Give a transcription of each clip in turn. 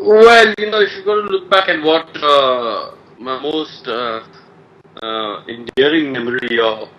Well, if you're going to look back at what my most endearing memory of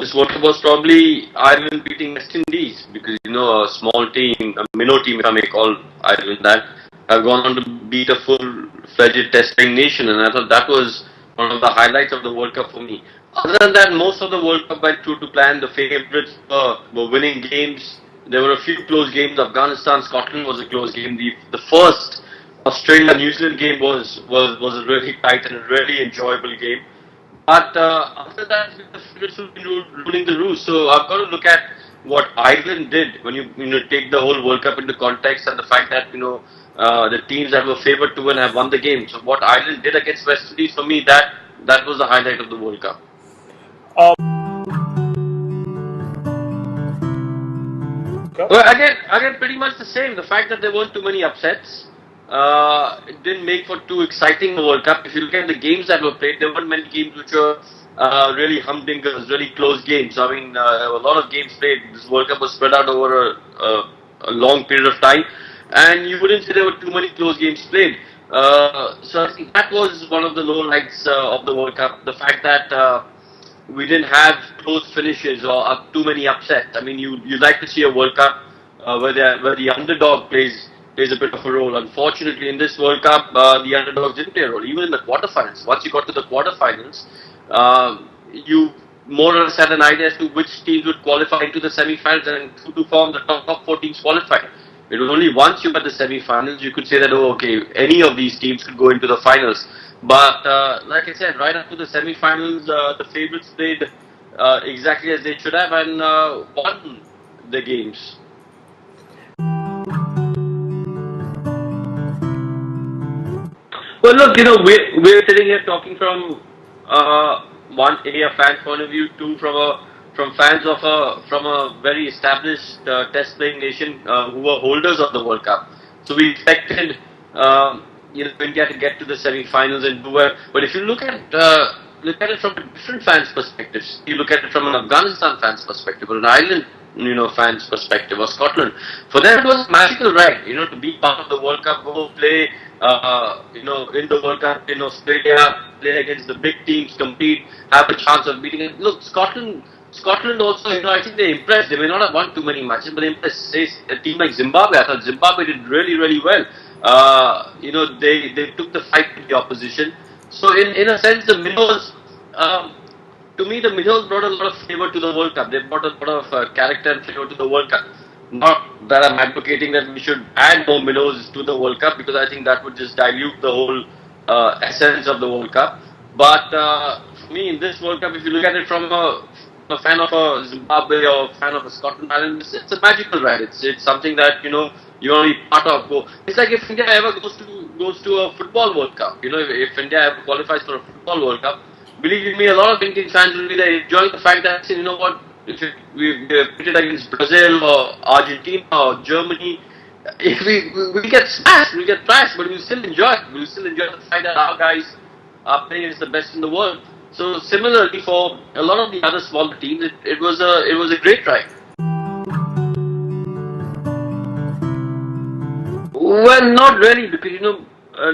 this World Cup was probably Ireland beating West Indies, because a small team, a minnow team, if I may call Ireland that, have gone on to beat a full-fledged test-playing nation, and I thought that was one of the highlights of the World Cup for me. Other than that, most of the World Cup went true to plan. The favourites were winning games. There were a few close games. Afghanistan, Scotland was a close game. The first Australia-New Zealand game was a really tight and a really enjoyable game. But after that, the favourites will be ruling the roost. So I've got to look at what Ireland did when you take the whole World Cup into context, and the fact that the teams that were favoured to win have won the game. So what Ireland did against West Indies, for me, that was the highlight of the World Cup. Uh, Well, again, pretty much the same. The fact that there weren't too many upsets, it didn't make for too exciting a World Cup. If you look at the games that were played, there weren't many games which were really humdingers, really close games. I mean, there were a lot of games played. This World Cup was spread out over a long period of time, and you wouldn't say there were too many close games played. So I think that was one of the low lights of the World Cup. The fact that we didn't have close finishes or too many upsets. I mean, you like to see a World Cup where the underdog plays a bit of a role. Unfortunately, in this World Cup, the underdogs didn't play a role. Even in the quarterfinals, once you got to the quarterfinals, you more or less had an idea as to which teams would qualify into the semi-finals, and to form the top four teams qualified. It was only once you got the semi-finals you could say that, oh, okay, any of these teams could go into the finals. But like I said, right up to the semi-finals, the favourites played exactly as they should have, and won the games. Well, look, we're sitting here talking from one a fan point of view, two from fans of from a very established test-playing nation who were holders of the World Cup. So we expected India to get to the semi-finals and do well. But if you look at it from a different fans' perspective, you look at it from an Afghanistan fans' perspective, or an Ireland fans' perspective, or Scotland. For them, it was a magical ride. To be part of the World Cup, go play. In the World Cup in Australia, play against the big teams, compete, have a chance of beating it. Look, Scotland also, I think they impressed. They may not have won too many matches, but they impressed. Say a team like Zimbabwe, I thought Zimbabwe did really, really well. They took the fight to the opposition. So in a sense, the minnows, to me, the minnows brought a lot of flavour to the World Cup. They brought a lot of character and flavour to the World Cup. Not that I'm advocating that we should add more minnows to the World Cup, because I think that would just dilute the whole essence of the World Cup. But for me, in this World Cup, if you look at it from a fan of a Zimbabwe or a fan of a Scotland Island, it's a magical ride. It's something that you want to be part of. It's like if India ever goes to a football World Cup. If India ever qualifies for a football World Cup, believe me, a lot of Indian fans will be there enjoying the fact that, you know what, if we pitted against Brazil or Argentina or Germany, if we get smashed, we get thrashed, but we'll still enjoy it. We'll still enjoy the fact that our guys are playing against the best in the world. So similarly, for a lot of the other smaller teams, it was a great ride. Well, not really, because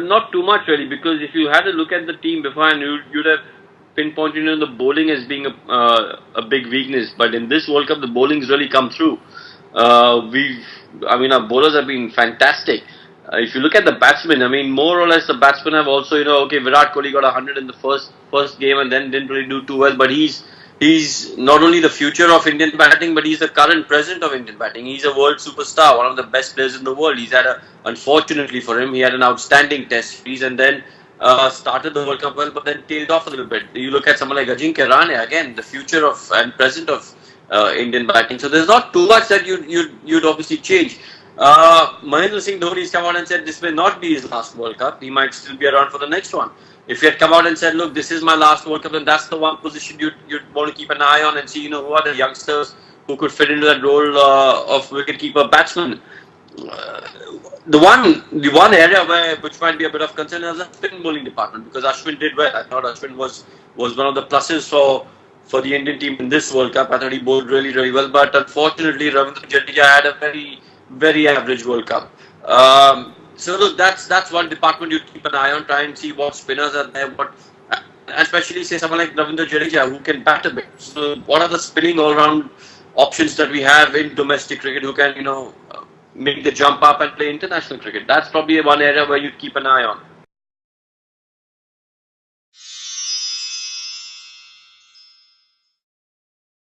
not too much really, because if you had a look at the team beforehand, you'd have pinpointed the bowling as being a big weakness. But in this World Cup, the bowling's really come through. Our bowlers have been fantastic. If you look at the batsmen, more or less the batsmen have also, Virat Kohli got 100 in the first game and then didn't really do too well. But he's not only the future of Indian batting, but he's the current present of Indian batting. He's a world superstar, one of the best players in the world. Unfortunately for him, he had an outstanding test series and then started the World Cup well, but then tailed off a little bit. You look at someone like Ajinkya Rahane, again, the future of and present of Indian batting. So there's not too much that you'd obviously change. Mahendra Singh Dhoni's come out and said this may not be his last World Cup. He might still be around for the next one. If he had come out and said, look, this is my last World Cup, then that's the one position you'd want to keep an eye on and see, who are the youngsters who could fit into that role of wicketkeeper batsman. The one area which might be a bit of concern is the spin bowling department, because Ashwin did well. I thought Ashwin was one of the pluses for the Indian team in this World Cup. I thought he bowled really, really well, but unfortunately Ravindra Jadeja had a very, very average World Cup. So look, that's one department you keep an eye on. Try and see what spinners are there. Especially say someone like Ravindra Jadeja who can bat a bit. So what are the spinning all-round options that we have in domestic cricket who can make the jump up and play international cricket? That's probably one area where you keep an eye on.